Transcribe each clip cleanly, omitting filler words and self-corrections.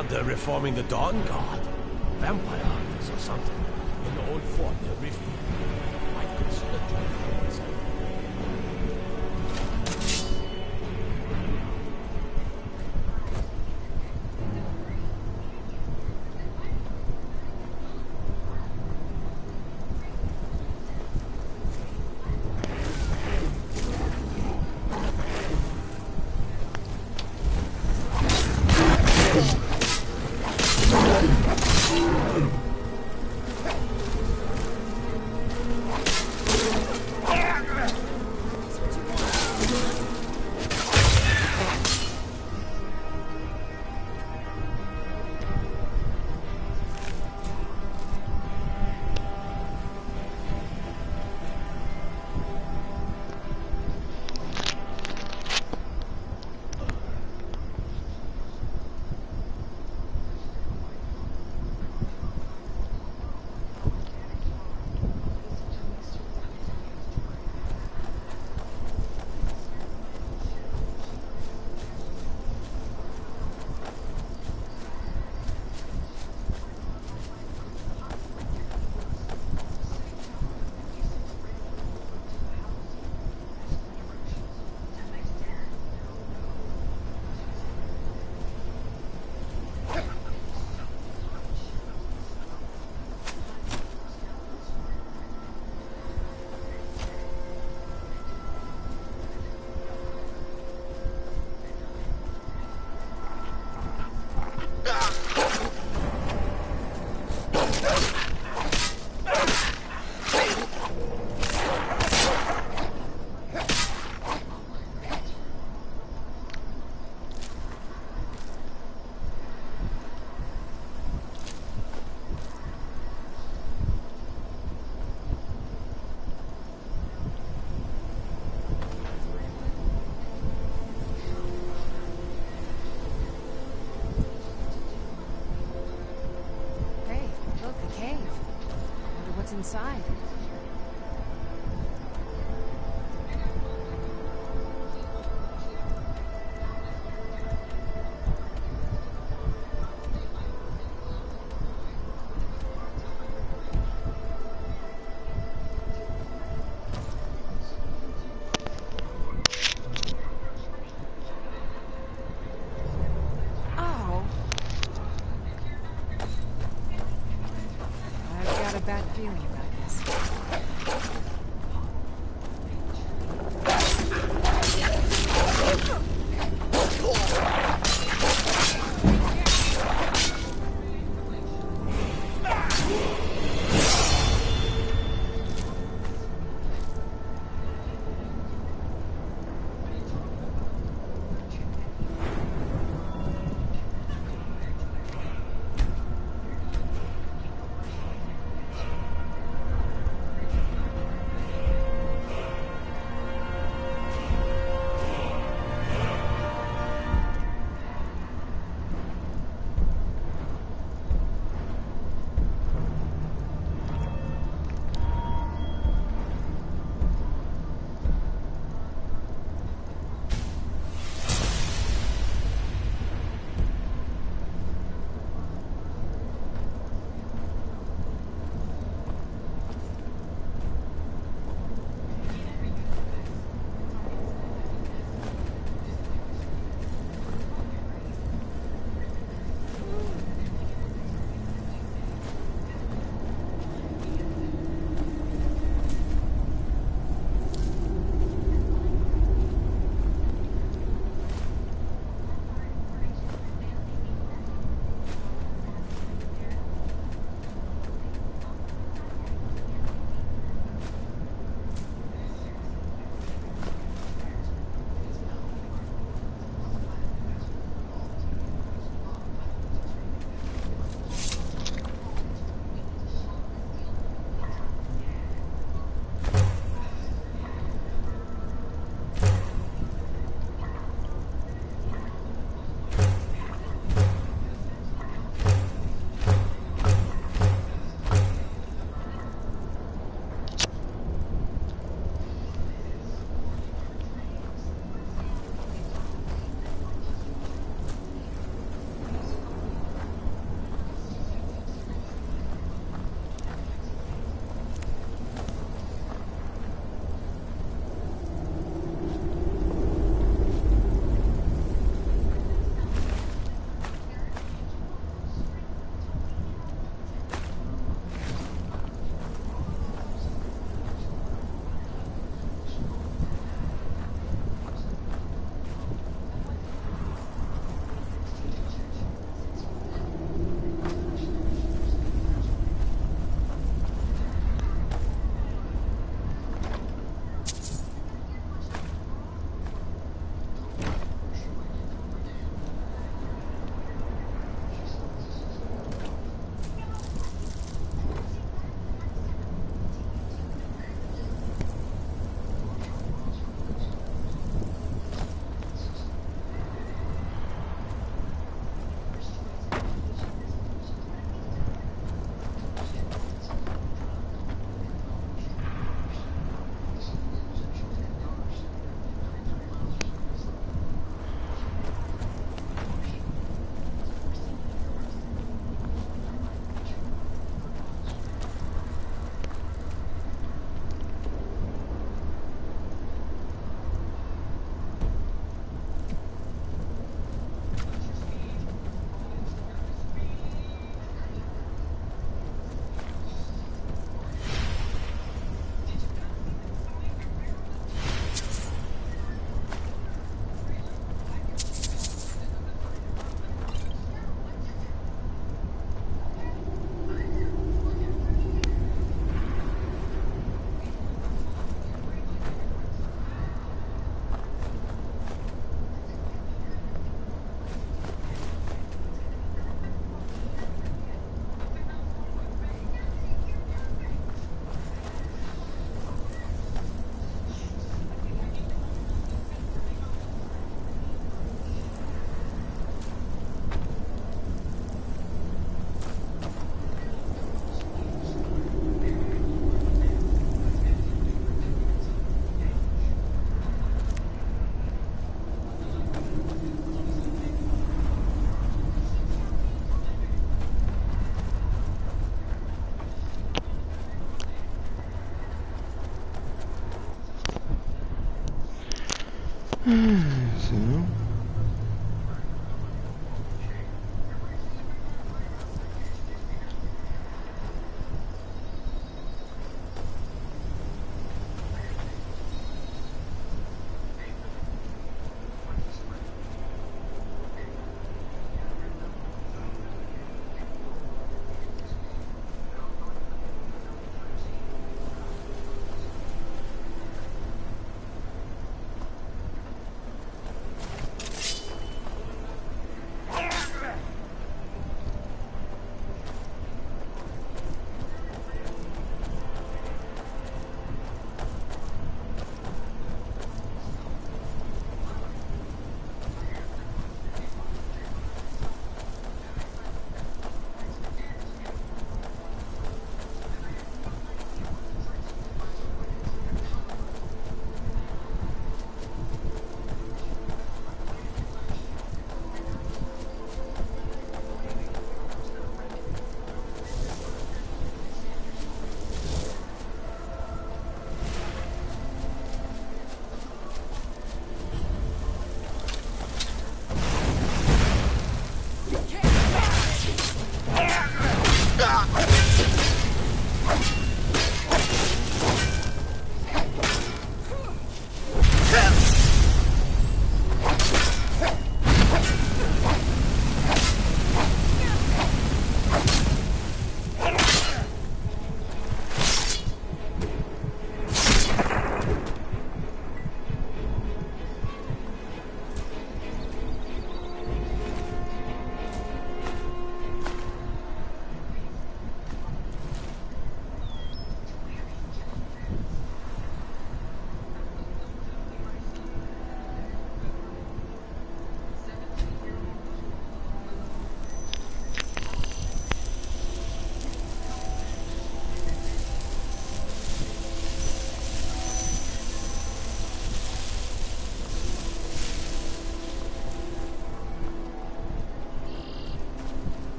under reforming the Dawn Guard. Vampire hunters or something. In the old fort near Riftwood. Might consider joining us. Inside. Oh. I've got a bad feeling about this. So.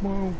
Whoa.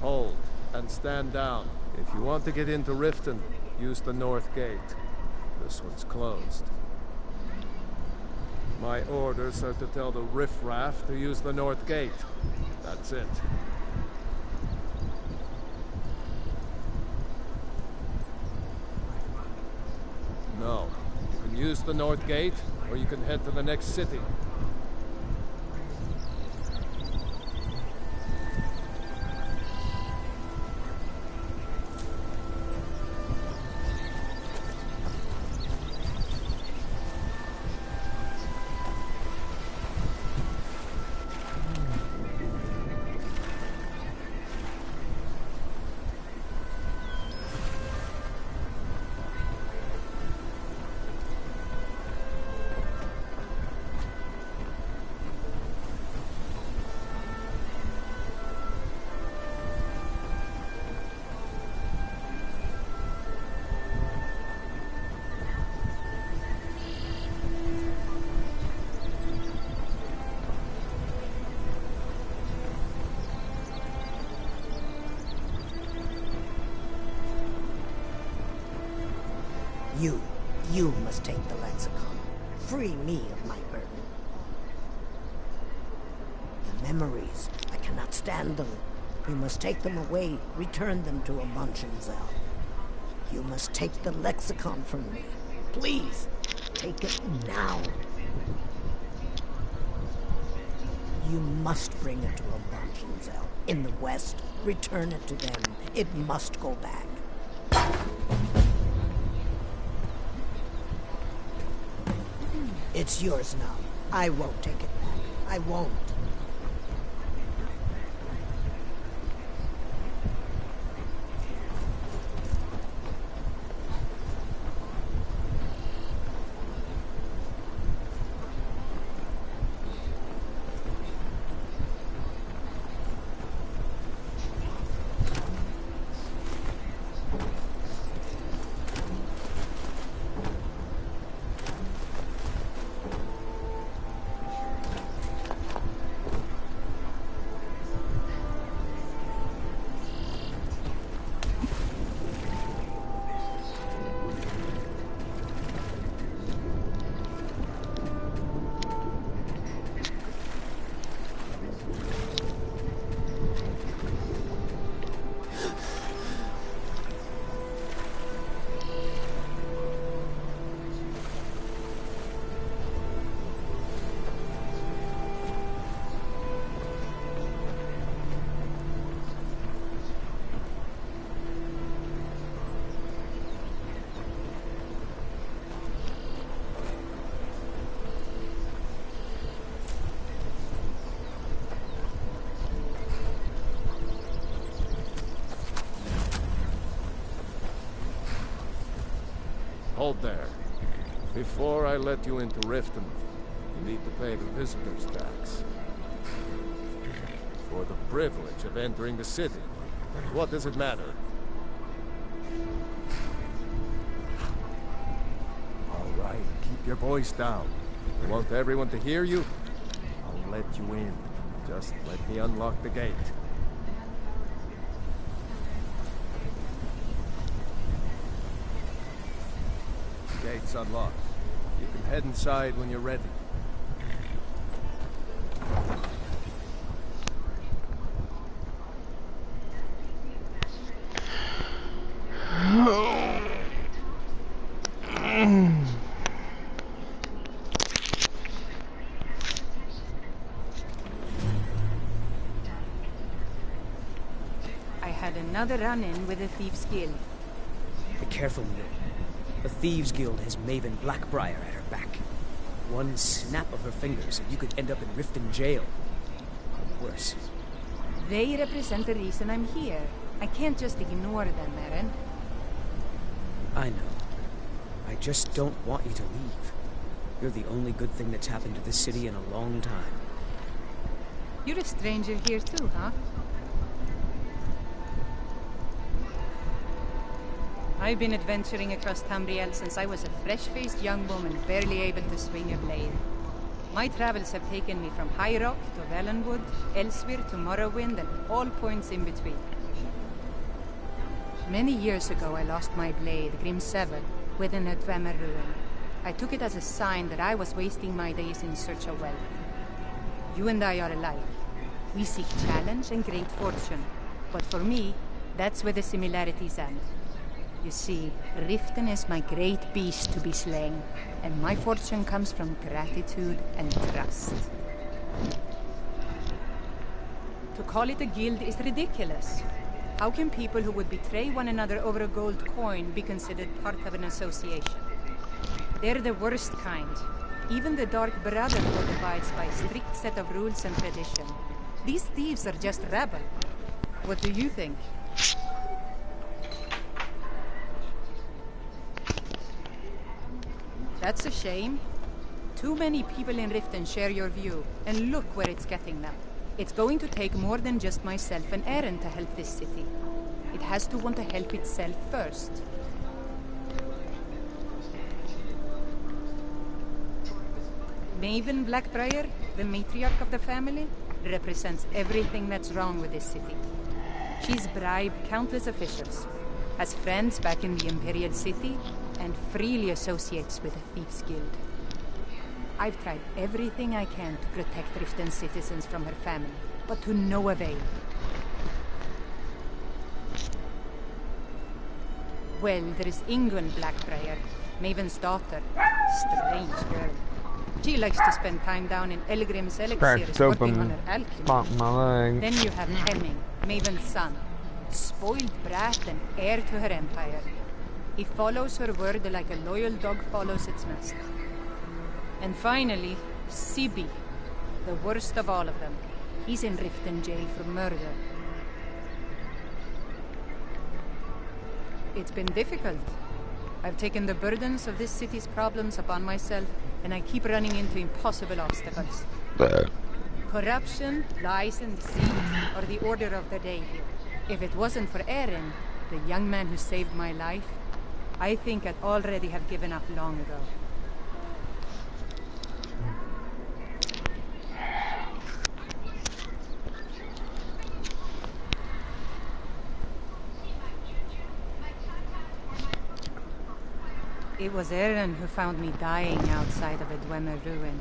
Hold, and stand down. If you want to get into Riften, use the north gate. This one's closed. My orders are to tell the riffraff to use the north gate. That's it. No. You can use the north gate, or you can head to the next city. You must take the lexicon. Free me of my burden. The memories, I cannot stand them. You must take them away, return them to a Munchenzel. You must take the lexicon from me. Please, take it now. You must bring it to a Munchenzel. In the West, return it to them. It must go back. It's yours now. I won't take it back. I won't. Hold there. Before I let you into Riften, you need to pay the visitor's tax. For the privilege of entering the city. What does it matter? All right, keep your voice down. You want everyone to hear you? I'll let you in. Just let me unlock the gate. Gate's unlocked. You can head inside when you're ready. I had another run-in with a Thieves' Guild. Be careful, Neil. The Thieves Guild has Maven Blackbriar at her back. One snap of her fingers and you could end up in Riften jail. Or worse. They represent the reason I'm here. I can't just ignore them, Eren. I know. I just don't want you to leave. You're the only good thing that's happened to this city in a long time. You're a stranger here too, huh? I've been adventuring across Tamriel since I was a fresh-faced young woman barely able to swing a blade. My travels have taken me from High Rock to Valenwood, elsewhere to Morrowind, and all points in between. Many years ago, I lost my blade, Grim 7, within a Dwemer ruin. I took it as a sign that I was wasting my days in search of wealth. You and I are alike. We seek challenge and great fortune. But for me, that's where the similarities end. You see, Riften is my great beast to be slain, and my fortune comes from gratitude and trust. To call it a guild is ridiculous. How can people who would betray one another over a gold coin be considered part of an association? They're the worst kind. Even the Dark Brotherhood abides by a strict set of rules and tradition. These thieves are just rabble. What do you think? That's a shame. Too many people in Riften share your view, and look where it's getting them. It's going to take more than just myself and Eren to help this city. It has to want to help itself first. Maven Blackbriar, the matriarch of the family, represents everything that's wrong with this city. She's bribed countless officials, has friends back in the Imperial City, and freely associates with the Thieves Guild. I've tried everything I can to protect Riften citizens from her family, but to no avail. Well, there is Ingun Blackbriar, Maven's daughter. Strange girl. She likes to spend time down in Elgrim's elixirs working on her alchemy. Then you have Hemming, Maven's son. Spoiled brat and heir to her empire. He follows her word like a loyal dog follows its master. And finally, Sibi, the worst of all of them. He's in Riften jail for murder. It's been difficult. I've taken the burdens of this city's problems upon myself, and I keep running into impossible obstacles. Corruption, lies, and deceit are the order of the day here. If it wasn't for Eren, the young man who saved my life, I think I'd already have given up long ago. It was Eren who found me dying outside of a Dwemer ruin.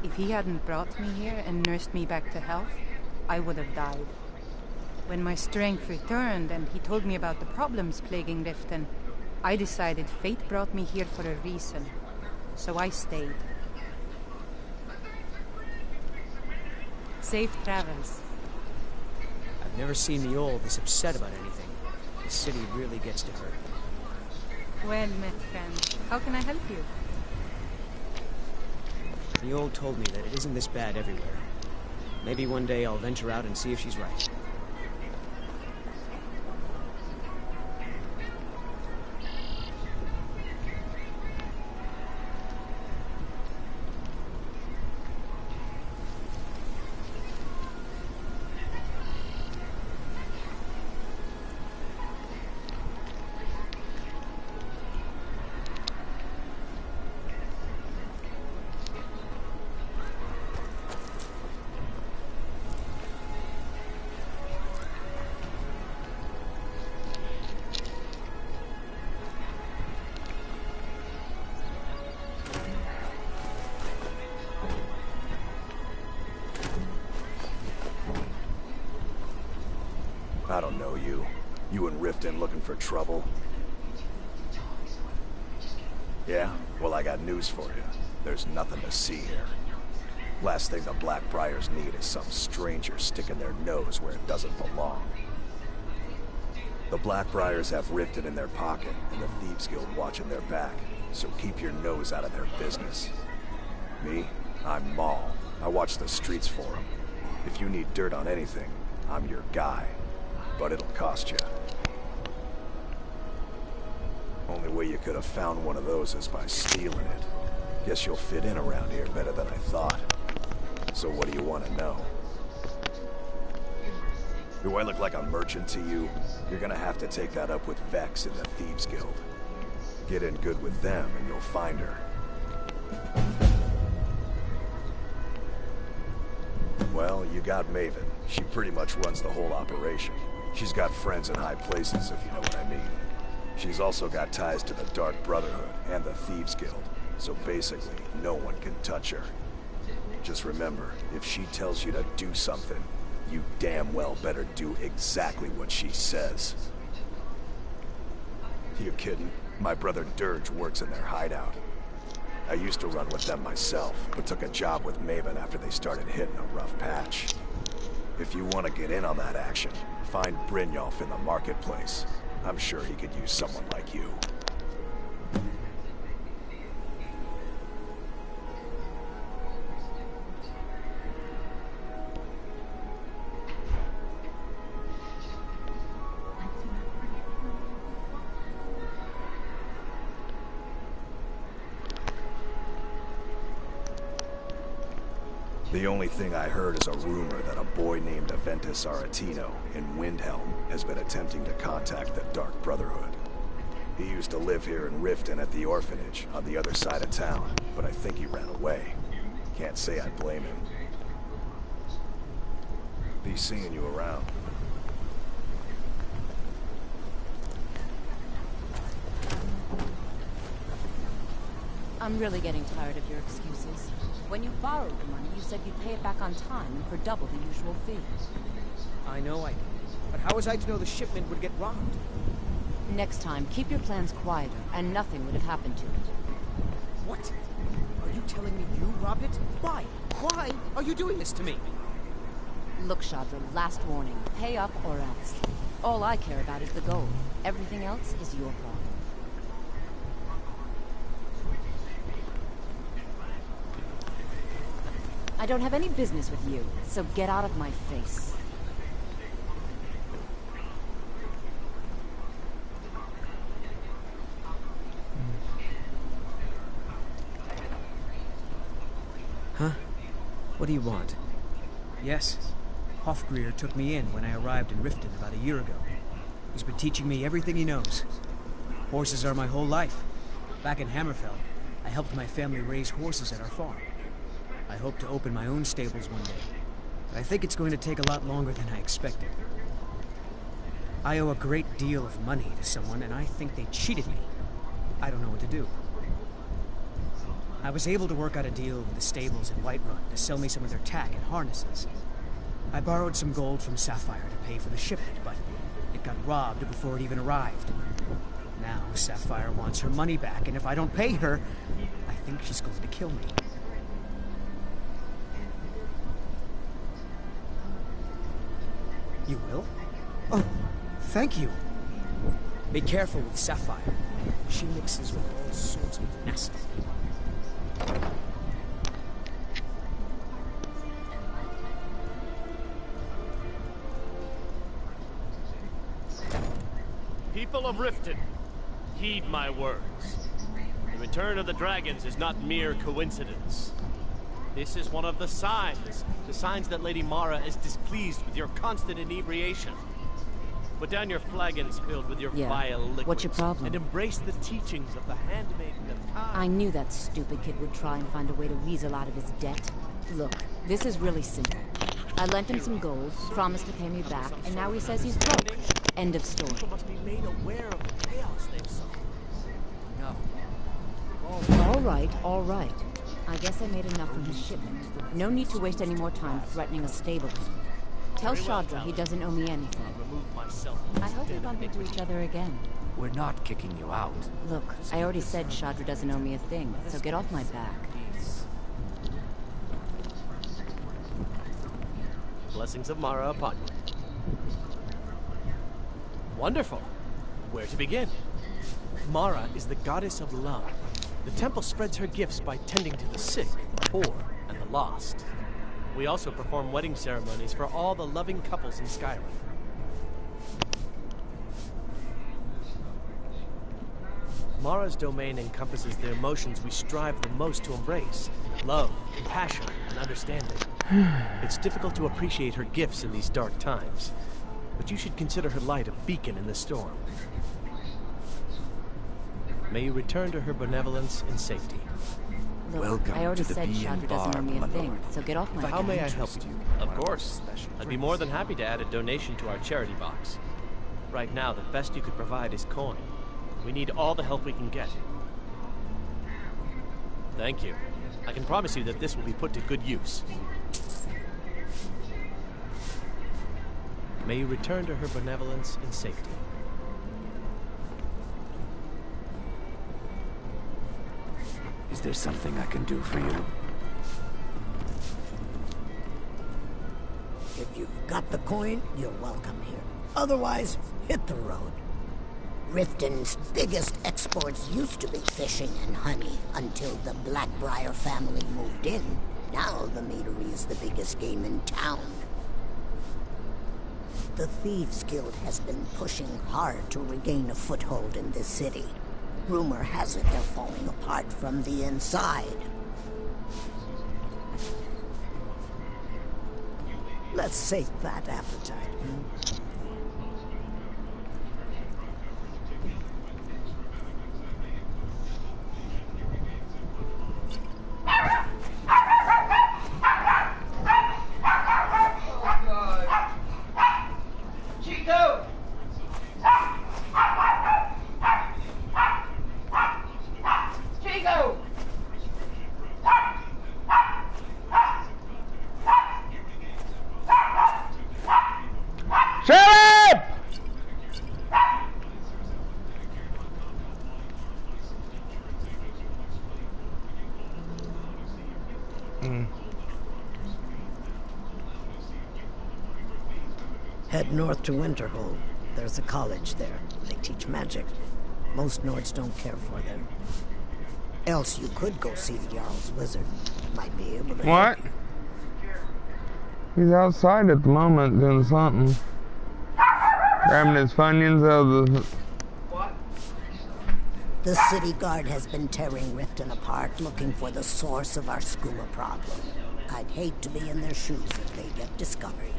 If he hadn't brought me here and nursed me back to health, I would have died. When my strength returned and he told me about the problems plaguing Riften, I decided fate brought me here for a reason. So I stayed. Safe travels. I've never seen the old this upset about anything. The city really gets to her. Well, met friend, how can I help you? The old told me that it isn't this bad everywhere. Maybe one day I'll venture out and see if she's right. I don't know you. You in Riften looking for trouble? Yeah? Well, I got news for you. There's nothing to see here. Last thing the Blackbriars need is some stranger sticking their nose where it doesn't belong. The Blackbriars have Riften in their pocket, and the Thieves Guild watching their back, so keep your nose out of their business. Me? I'm Maul. I watch the streets for them. If you need dirt on anything, I'm your guy. But it'll cost you. Only way you could have found one of those is by stealing it. Guess you'll fit in around here better than I thought. So what do you want to know? Do I look like a merchant to you? You're gonna have to take that up with Vex in the Thieves Guild. Get in good with them and you'll find her. Well, you got Maven. She pretty much runs the whole operation. She's got friends in high places, if you know what I mean. She's also got ties to the Dark Brotherhood and the Thieves Guild, so basically, no one can touch her. Just remember, if she tells you to do something, you damn well better do exactly what she says. You kidding? My brother Dirge works in their hideout. I used to run with them myself, but took a job with Maven after they started hitting a rough patch. If you want to get in on that action, find Brynjolf in the marketplace. I'm sure he could use someone like you. The only thing I heard is a rumor that a boy named Aventus Aretino in Windhelm has been attempting to contact the Dark Brotherhood. He used to live here in Riften at the orphanage on the other side of town, but I think he ran away. Can't say I blame him. Be seeing you around. I'm really getting tired of your excuses. When you borrowed the money, you said you'd pay it back on time and for double the usual fee. I know I did. But how was I to know the shipment would get robbed? Next time, keep your plans quieter, and nothing would have happened to it. What? Are you telling me you robbed it? Why? Why are you doing this to me? Look, Shadra, last warning. Pay up or else. All I care about is the gold. Everything else is your problem. I don't have any business with you, so get out of my face. Huh? What do you want? Yes. Hofgrir took me in when I arrived in Riften about a year ago. He's been teaching me everything he knows. Horses are my whole life. Back in Hammerfell, I helped my family raise horses at our farm. I hope to open my own stables one day, but I think it's going to take a lot longer than I expected. I owe a great deal of money to someone, and I think they cheated me. I don't know what to do. I was able to work out a deal with the stables in Whiterun to sell me some of their tack and harnesses. I borrowed some gold from Sapphire to pay for the shipment, but it got robbed before it even arrived. Now Sapphire wants her money back, and if I don't pay her, I think she's going to kill me. You will? Oh, thank you. Be careful with Sapphire. She mixes with all sorts of nasty. People of Riften, heed my words. The return of the dragons is not mere coincidence. This is one of the signs that Lady Mara is displeased with your constant inebriation. Put down your flagons filled with your vile liquids. What's your problem? And embrace the teachings of the handmaiden of time. I knew that stupid kid would try and find a way to weasel out of his debt. Look, this is really simple. I lent him some gold, promised to pay me back, and now he says he's broke. End of story. People must be made aware of the chaos they've suffered. No. All right. I guess I made enough from his shipment. No need to waste any more time threatening a stable. Tell Shadra he doesn't owe me anything. I hope we bump into each other again. We're not kicking you out. Look, I already said Shadra doesn't owe me a thing, so get off my back. Blessings of Mara upon you. Wonderful. Where to begin? Mara is the goddess of love. The temple spreads her gifts by tending to the sick, poor, and the lost. We also perform wedding ceremonies for all the loving couples in Skyrim. Mara's domain encompasses the emotions we strive the most to embrace: love, compassion, and understanding. It's difficult to appreciate her gifts in these dark times, but you should consider her light a beacon in the storm. May you return to her benevolence in safety. Look, Welcome I already to the said ps4 Chandra doesn't owe me a thing, so get off my back. How may I help you? Of course. I'd be more than happy to add a donation to our charity box. Right now, the best you could provide is coin. We need all the help we can get. Thank you. I can promise you that this will be put to good use. May you return to her benevolence in safety. Is there something I can do for you? If you've got the coin, you're welcome here. Otherwise, hit the road. Riften's biggest exports used to be fishing and honey until the Blackbriar family moved in. Now the meadery is the biggest game in town. The Thieves Guild has been pushing hard to regain a foothold in this city. Rumor has it they're falling apart from the inside. Let's sate that appetite. Head north to Winterhold. There's a college there. They teach magic. Most Nords don't care for them. Else you could go see the Jarl's wizard. Might be able to What? help you. He's outside at the moment doing something. Grabbing his funyuns out of the... The city guard has been tearing Riften apart, looking for the source of our skooma problem. I'd hate to be in their shoes if they get discovered.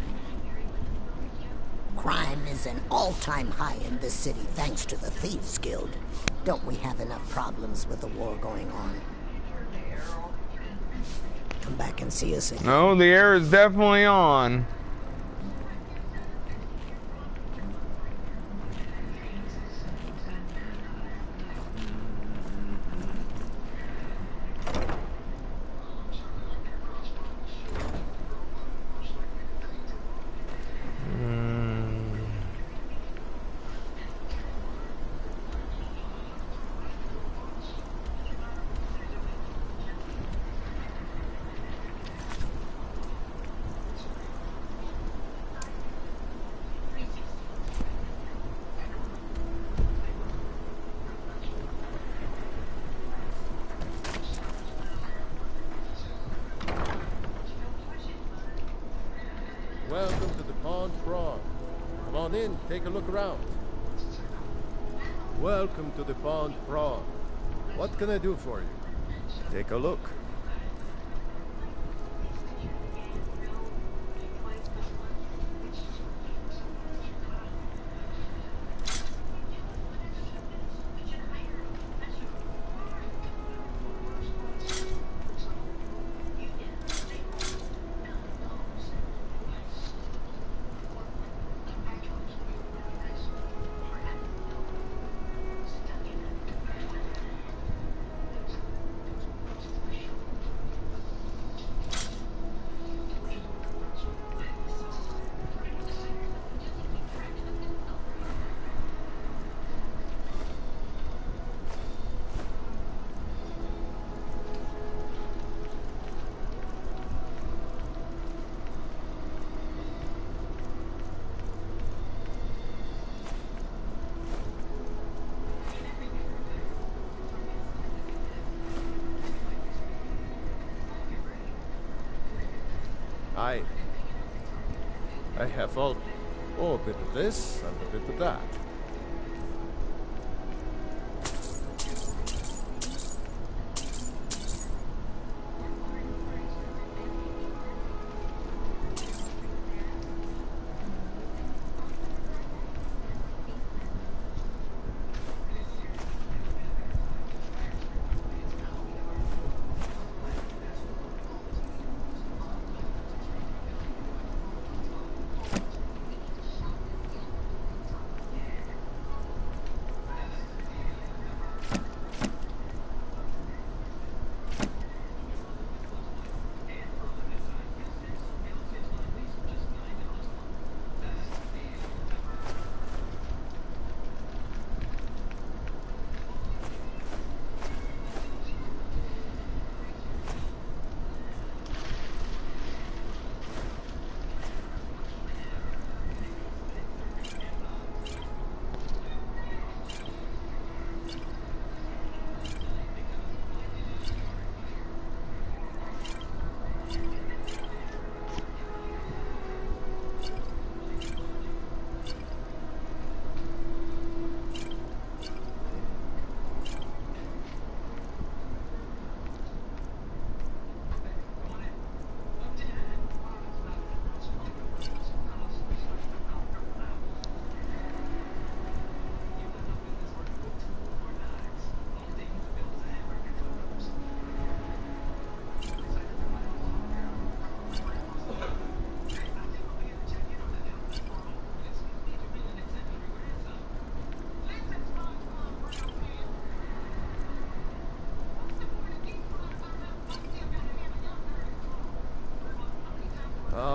Crime is an all-time high in this city thanks to the Thieves Guild. Don't we have enough problems with the war going on? Come back and see us again. No, the air is definitely on. Welcome to the Pond Broad. Come on in, take a look around. Welcome to the Pond Broad. What can I do for you? Take a look. I have a bit of this and a bit of that.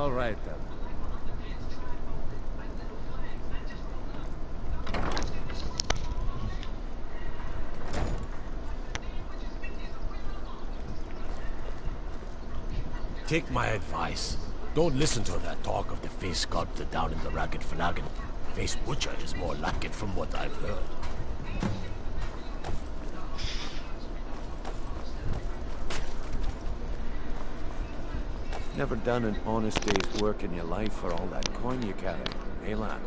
All right, then. Take my advice. Don't listen to that talk of the face sculptor down in the Ragged Flagon. Face butcher is more like it from what I've heard. Never done an honest day's work in your life for all that coin you carry, eh, lad?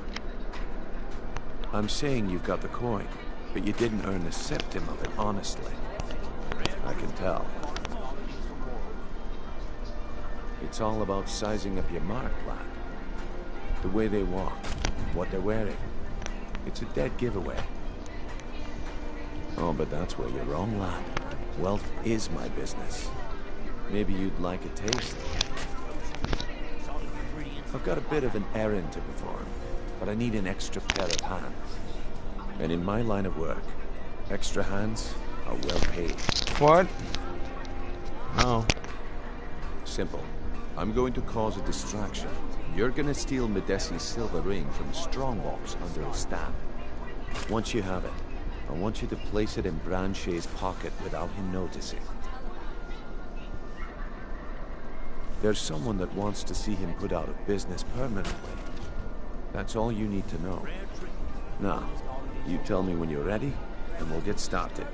I'm saying you've got the coin, but you didn't earn the septim of it honestly. I can tell. It's all about sizing up your mark, lad. The way they walk, what they're wearing. It's a dead giveaway. Oh, but that's where you're wrong, lad. Wealth is my business. Maybe you'd like a taste. I've got a bit of an errand to perform, but I need an extra pair of hands. And in my line of work, extra hands are well paid. What? Oh. Simple. I'm going to cause a distraction. You're gonna steal Medesi's silver ring from the strongbox under his stand. Once you have it, I want you to place it in DangerJay's pocket without him noticing. There's someone that wants to see him put out of business permanently. That's all you need to know. Now, you tell me when you're ready, and we'll get started.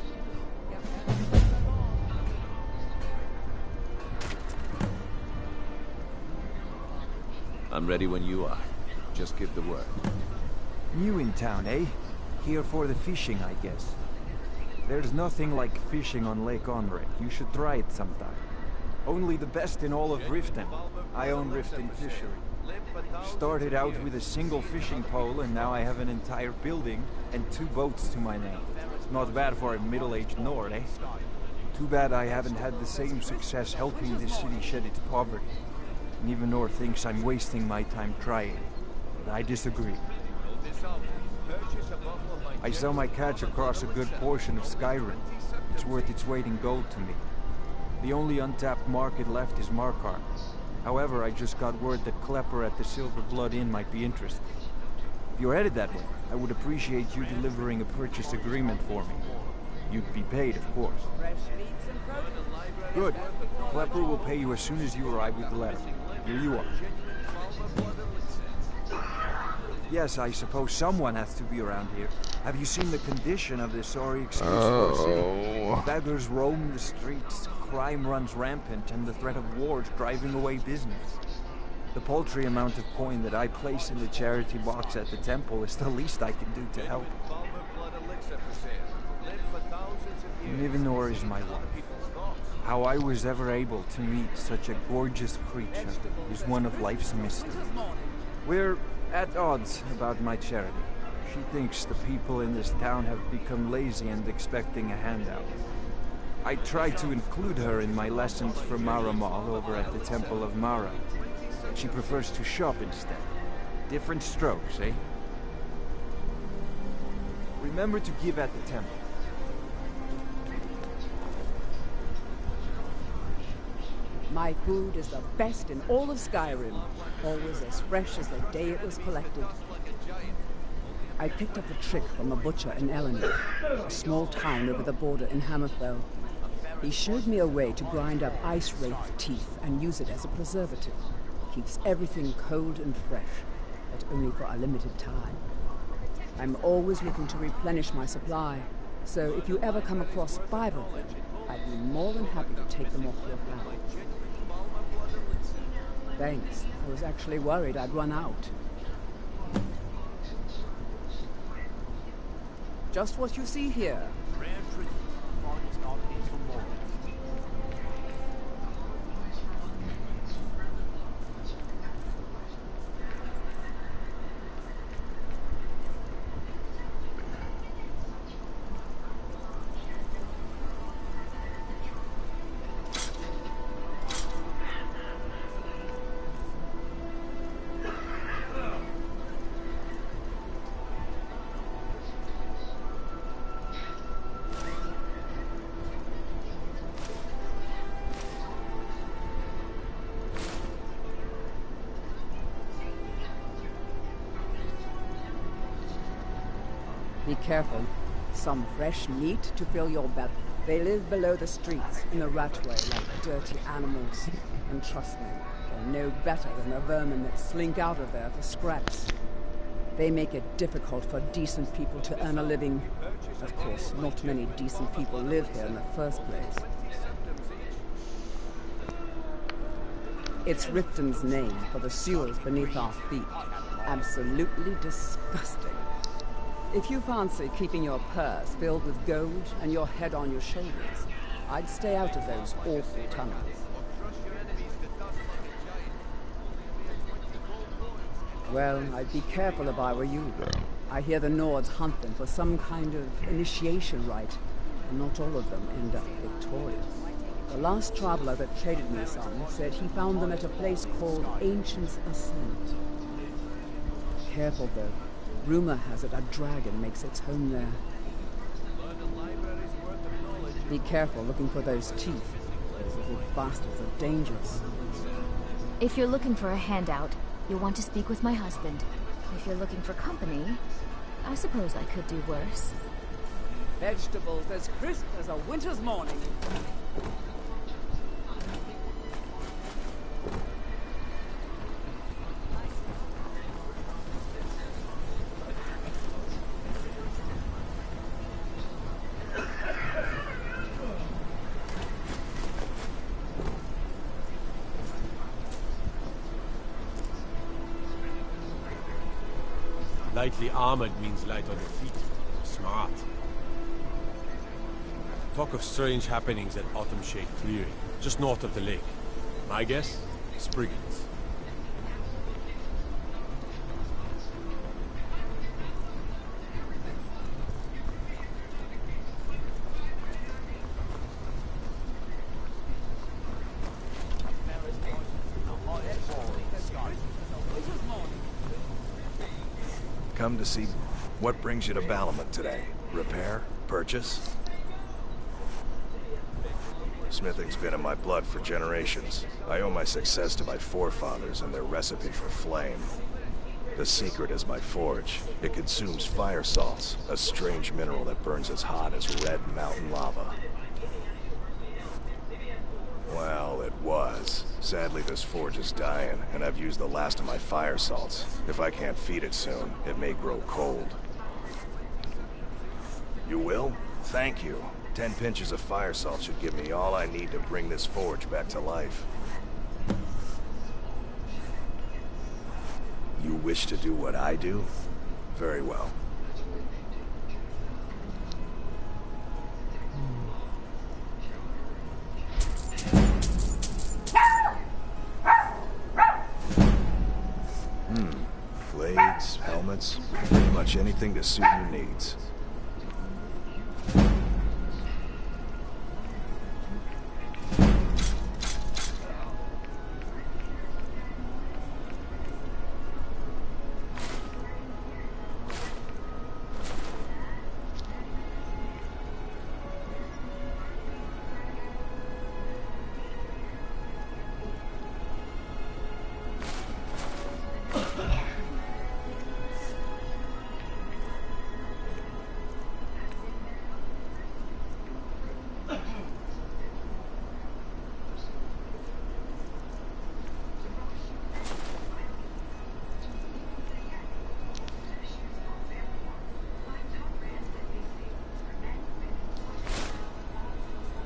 I'm ready when you are. Just give the word. New in town, eh? Here for the fishing, I guess. There's nothing like fishing on Lake Onric. You should try it sometime. Only the best in all of Riften. I own Riften Fishery. Started out with a single fishing pole, and now I have an entire building and 2 boats to my name. Not bad for a middle-aged Nord, eh? Too bad I haven't had the same success helping this city shed its poverty. And even Nord thinks I'm wasting my time trying. But I disagree. I sell my catch across a good portion of Skyrim. It's worth its weight in gold to me. The only untapped market left is Markarth. However, I just got word that Klepper at the Silver Blood Inn might be interested. If you're headed that way, I would appreciate you delivering a purchase agreement for me. You'd be paid, of course. Good. Klepper will pay you as soon as you arrive with the letter. Here you are. Yes, I suppose someone has to be around here. Have you seen the condition of this sorry excuse city? Beggars roam the streets, crime runs rampant, and the threat of war is driving away business. The paltry amount of coin that I place in the charity box at the temple is the least I can do to help. Nivenor is my wife. How I was ever able to meet such a gorgeous creature is one of life's mysteries. We're at odds about my charity. She thinks the people in this town have become lazy and expecting a handout. I try to include her in my lessons for Maramal over at the Temple of Mara. She prefers to shop instead. Different strokes, eh? Remember to give at the temple. My food is the best in all of Skyrim, always as fresh as the day it was collected. I picked up the trick from a butcher in Eleanor, a small town over the border in Hammerfell. He showed me a way to grind up ice wraith teeth and use it as a preservative. Keeps everything cold and fresh, but only for a limited time. I'm always looking to replenish my supply, so if you ever come across 5 of them, I'd be more than happy to take them off your pallet. Thanks. I was actually worried I'd run out. Just what you see here. Be careful. Some fresh meat to fill your belly. They live below the streets, in the ratway, like dirty animals. And trust me, they're no better than the vermin that slink out of there for scraps. They make it difficult for decent people to earn a living. Of course, not many decent people live here in the first place. It's Riften's name for the sewers beneath our feet. Absolutely disgusting. If you fancy keeping your purse filled with gold and your head on your shoulders, I'd stay out of those awful tunnels. Well, I'd be careful if I were you. I hear the Nords hunt them for some kind of initiation rite, and not all of them end up victorious. The last traveler that traded me some said he found them at a place called Ancient's Ascent. Careful though. Rumor has it a dragon makes its home there. Be careful looking for those teeth. Those little bastards are dangerous. If you're looking for a handout, you'll want to speak with my husband. If you're looking for company, I suppose I could do worse. Vegetables as crisp as a winter's morning. Lightly armored means light on your feet. Smart. Talk of strange happenings at Autumn Shade Clearing, just north of the lake. My guess? Spriggans. Come to see what brings you to Balamut today. Repair? Purchase? Smithing's been in my blood for generations. I owe my success to my forefathers and their recipe for flame. The secret is my forge. It consumes fire salts, a strange mineral that burns as hot as red mountain lava. Well, it was. Sadly, this forge is dying, and I've used the last of my fire salts. If I can't feed it soon, it may grow cold. You will? Thank you. 10 pinches of fire salt should give me all I need to bring this forge back to life. You wish to do what I do? Very well. Blades, helmets, pretty much anything to suit your needs.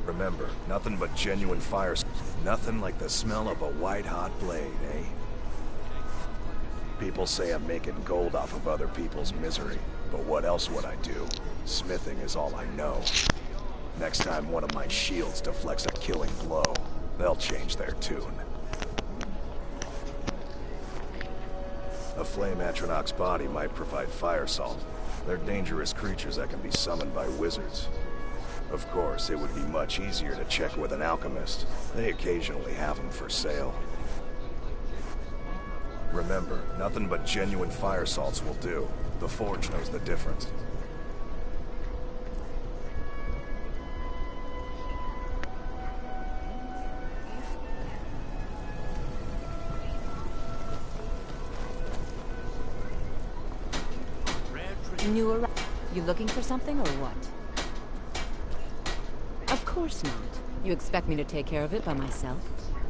Remember, nothing but genuine fire. Nothing like the smell of a white-hot blade, eh? People say I'm making gold off of other people's misery, but what else would I do? Smithing is all I know. Next time one of my shields deflects a killing blow, they'll change their tune. A flame Atronach's body might provide fire salt. They're dangerous creatures that can be summoned by wizards. Of course, it would be much easier to check with an alchemist. They occasionally have them for sale. Remember, nothing but genuine fire salts will do. The forge knows the difference. New arrival. You looking for something or what? Of course not. You expect me to take care of it by myself?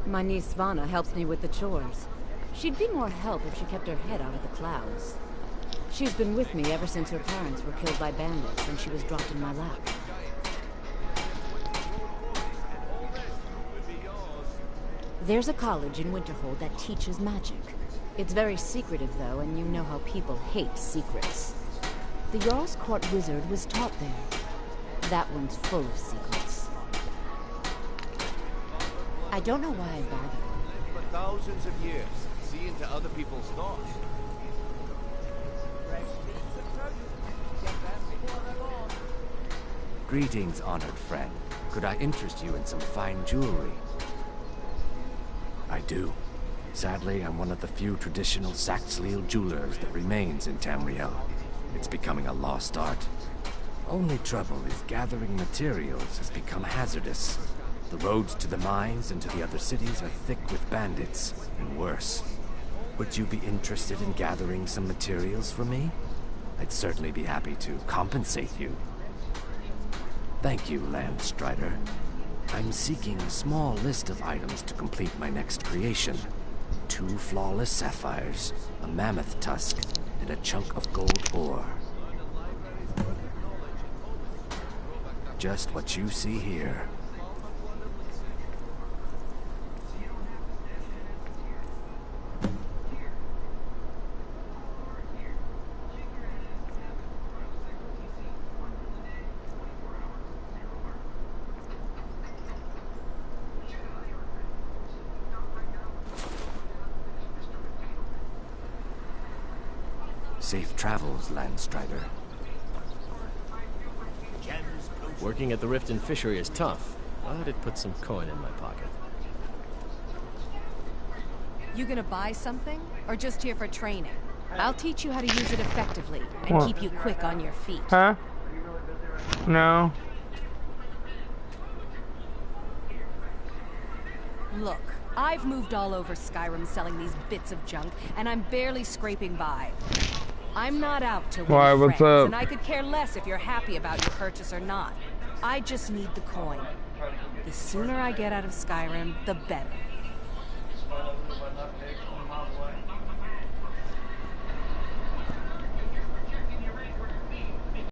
My niece Svana helps me with the chores. She'd be more help if she kept her head out of the clouds. She's been with me ever since her parents were killed by bandits and she was dropped in my lap. There's a college in Winterhold that teaches magic. It's very secretive, though, and you know how people hate secrets. The Jarl's Court wizard was taught there. That one's full of secrets. I don't know why I bother. For thousands of years, see into other people's thoughts. Greetings, honored friend. Could I interest you in some fine jewelry? I do. Sadly, I'm one of the few traditional Saxhleel jewelers that remains in Tamriel. It's becoming a lost art. Only trouble is gathering materials has become hazardous. The roads to the mines and to the other cities are thick with bandits, and worse. Would you be interested in gathering some materials for me? I'd certainly be happy to compensate you. Thank you, Landstrider. I'm seeking a small list of items to complete my next creation. 2 flawless sapphires, a mammoth tusk, and a chunk of gold ore. Just what you see here. Safe travels, Landstrider. Working at the Riften fishery is tough, but it puts some coin in my pocket. You gonna buy something, or just here for training? I'll teach you how to use it effectively, and keep you quick on your feet. Huh? No. Look, I've moved all over Skyrim selling these bits of junk, and I'm barely scraping by. I'm not out to win Why, what's friends, up? and I could care less if you're happy about your purchase or not. I just need the coin. The sooner I get out of Skyrim, the better.